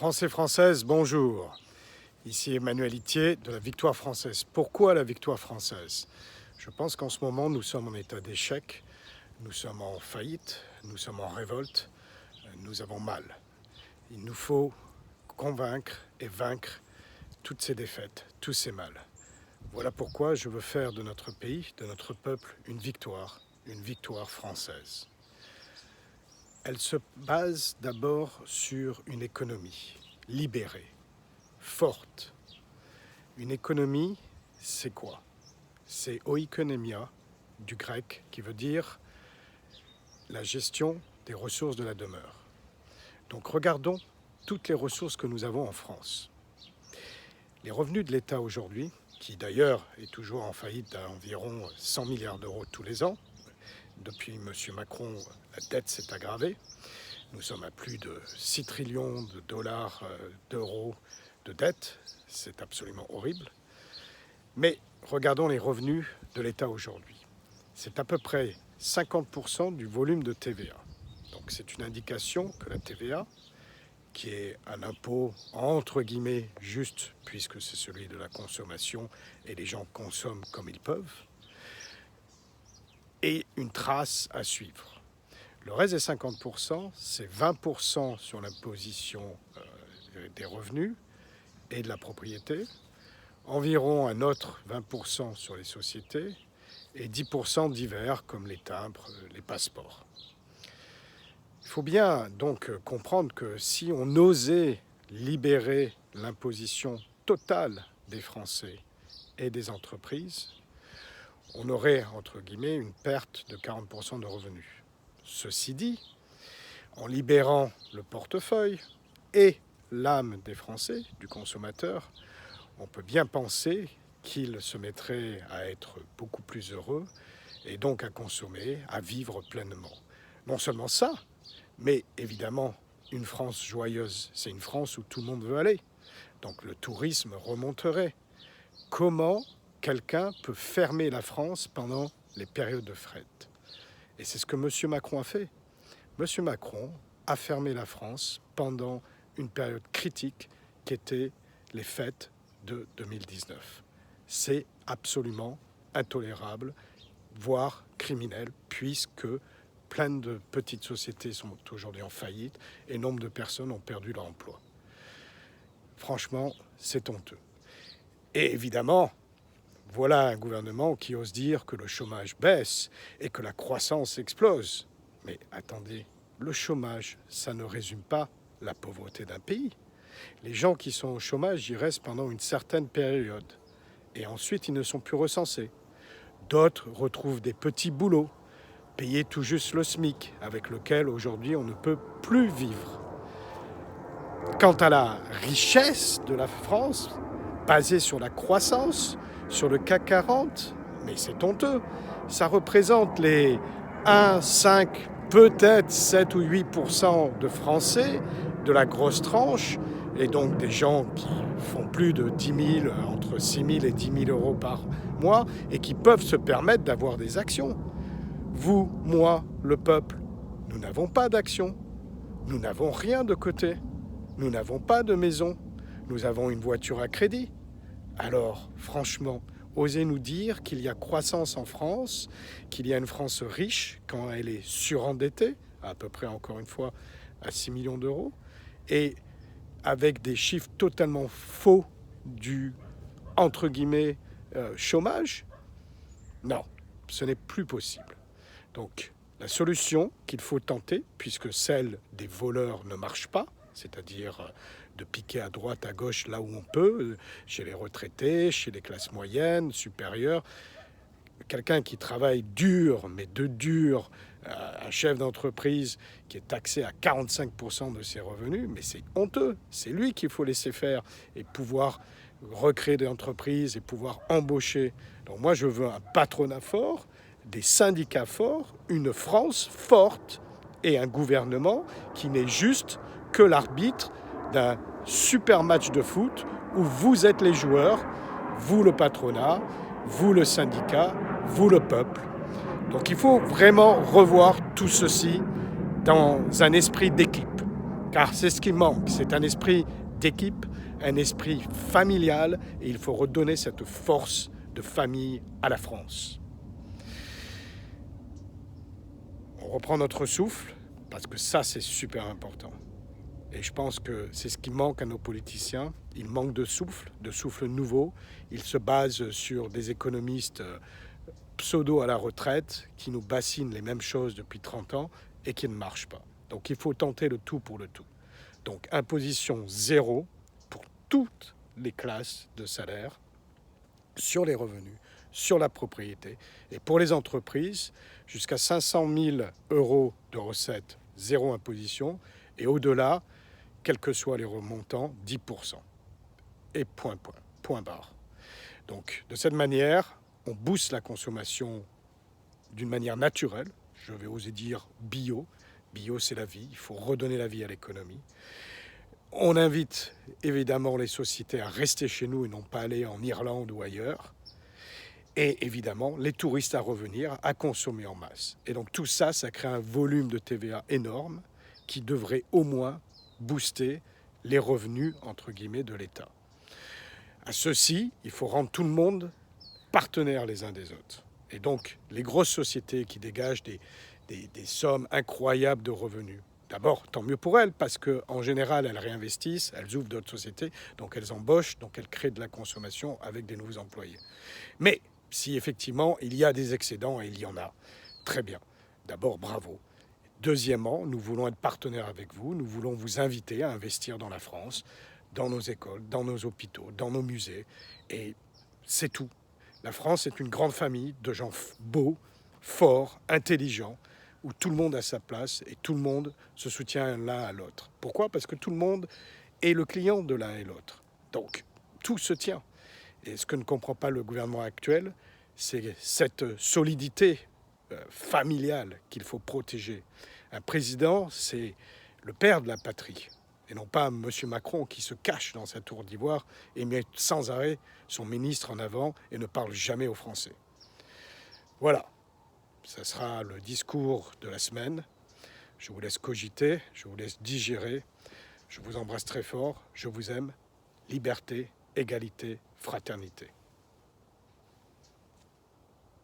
Français, Françaises, bonjour. Ici Emmanuel Itier de la Victoire française. Pourquoi la Victoire française? Je pense qu'en ce moment, nous sommes en état d'échec, nous sommes en faillite, nous sommes en révolte, nous avons mal. Il nous faut convaincre et vaincre toutes ces défaites, tous ces mâles. Voilà pourquoi je veux faire de notre pays, de notre peuple, une victoire française. Elle se base d'abord sur une économie libérée, forte. Une économie, c'est quoi? C'est oikonomia, du grec, qui veut dire la gestion des ressources de la demeure. Donc regardons toutes les ressources que nous avons en France. Les revenus de l'État aujourd'hui, qui d'ailleurs est toujours en faillite à environ 100 milliards d'euros tous les ans, depuis M. Macron, la dette s'est aggravée. Nous sommes à plus de 6 trillions de dollars, d'euros de dette. C'est absolument horrible. Mais regardons les revenus de l'État aujourd'hui. C'est à peu près 50% du volume de TVA. Donc c'est une indication que la TVA, qui est un impôt entre guillemets juste, puisque c'est celui de la consommation et les gens consomment comme ils peuvent, et une trace à suivre. Le reste des 50%, c'est 20% sur l'imposition des revenus et de la propriété, environ un autre 20% sur les sociétés et 10% divers comme les timbres, les passeports. Il faut bien donc comprendre que si on osait libérer l'imposition totale des Français et des entreprises, on aurait, entre guillemets, une perte de 40% de revenus. Ceci dit, en libérant le portefeuille et l'âme des Français, du consommateur, on peut bien penser qu'il se mettrait à être beaucoup plus heureux et donc à consommer, à vivre pleinement. Non seulement ça, mais évidemment, une France joyeuse, c'est une France où tout le monde veut aller. Donc le tourisme remonterait. Comment quelqu'un peut fermer la France pendant les périodes de fête? Et c'est ce que M. Macron a fait. M. Macron a fermé la France pendant une période critique qui était les fêtes de 2019. C'est absolument intolérable, voire criminel, puisque plein de petites sociétés sont aujourd'hui en faillite et nombre de personnes ont perdu leur emploi. Franchement, c'est honteux. Et évidemment, voilà un gouvernement qui ose dire que le chômage baisse et que la croissance explose. Mais attendez, le chômage, ça ne résume pas la pauvreté d'un pays. Les gens qui sont au chômage y restent pendant une certaine période. Et ensuite, ils ne sont plus recensés. D'autres retrouvent des petits boulots, payés tout juste le SMIC, avec lequel aujourd'hui on ne peut plus vivre. Quant à la richesse de la France, basée sur la croissance, sur le CAC 40, mais c'est honteux. Ça représente les 1, 5, peut-être 7 ou 8% de Français, de la grosse tranche, et donc des gens qui font plus de 10 000, entre 6 000 et 10 000 euros par mois, et qui peuvent se permettre d'avoir des actions. Vous, moi, le peuple, nous n'avons pas d'action. Nous n'avons rien de côté. Nous n'avons pas de maison. Nous avons une voiture à crédit. Alors, franchement, osez nous dire qu'il y a croissance en France, qu'il y a une France riche quand elle est surendettée, à peu près, encore une fois, à 6 millions d'euros, et avec des chiffres totalement faux du, entre guillemets, chômage? Non, ce n'est plus possible. Donc, la solution qu'il faut tenter, puisque celle des voleurs ne marche pas, c'est-à-dire de piquer à droite, à gauche, là où on peut, chez les retraités, chez les classes moyennes, supérieures. Quelqu'un qui travaille dur, mais de dur, un chef d'entreprise qui est taxé à 45% de ses revenus, mais c'est honteux. C'est lui qu'il faut laisser faire et pouvoir recréer des entreprises et pouvoir embaucher. Donc moi, je veux un patronat fort, des syndicats forts, une France forte et un gouvernement qui n'est juste que l'arbitre d'un super match de foot où vous êtes les joueurs, vous le patronat, vous le syndicat, vous le peuple. Donc il faut vraiment revoir tout ceci dans un esprit d'équipe. Car c'est ce qui manque, c'est un esprit d'équipe, un esprit familial, et il faut redonner cette force de famille à la France. On reprend notre souffle, parce que ça c'est super important. Et je pense que c'est ce qui manque à nos politiciens. Ils manquent de souffle nouveau. Ils se basent sur des économistes pseudo à la retraite qui nous bassinent les mêmes choses depuis 30 ans et qui ne marchent pas. Donc il faut tenter le tout pour le tout. Donc imposition zéro pour toutes les classes de salaire sur les revenus, sur la propriété. Et pour les entreprises, jusqu'à 500 000 € de recettes, zéro imposition. Et au-delà, quels que soient les remontants, 10%. Et point barre. Donc de cette manière, on booste la consommation d'une manière naturelle. Je vais oser dire bio. Bio, c'est la vie. Il faut redonner la vie à l'économie. On invite évidemment les sociétés à rester chez nous et non pas aller en Irlande ou ailleurs. Et évidemment, les touristes à revenir, à consommer en masse. Et donc tout ça, ça crée un volume de TVA énorme qui devrait au moins booster les revenus, entre guillemets, de l'État. À ceci, il faut rendre tout le monde partenaires les uns des autres. Et donc, les grosses sociétés qui dégagent des sommes incroyables de revenus, d'abord, tant mieux pour elles, parce qu'en général, elles réinvestissent, elles ouvrent d'autres sociétés, donc elles embauchent, donc elles créent de la consommation avec des nouveaux employés. Mais si effectivement, il y a des excédents, et il y en a, très bien. D'abord, bravo. Deuxièmement, nous voulons être partenaires avec vous, nous voulons vous inviter à investir dans la France, dans nos écoles, dans nos hôpitaux, dans nos musées, et c'est tout. La France est une grande famille de gens beaux, forts, intelligents, où tout le monde a sa place et tout le monde se soutient l'un à l'autre. Pourquoi ? Parce que tout le monde est le client de l'un et l'autre. Donc, tout se tient. Et ce que ne comprend pas le gouvernement actuel, c'est cette solidité familiale qu'il faut protéger. Un président, c'est le père de la patrie, et non pas M. Macron qui se cache dans sa tour d'ivoire et met sans arrêt son ministre en avant et ne parle jamais aux Français. Voilà, ça sera le discours de la semaine. Je vous laisse cogiter, je vous laisse digérer. Je vous embrasse très fort, je vous aime. Liberté, égalité, fraternité.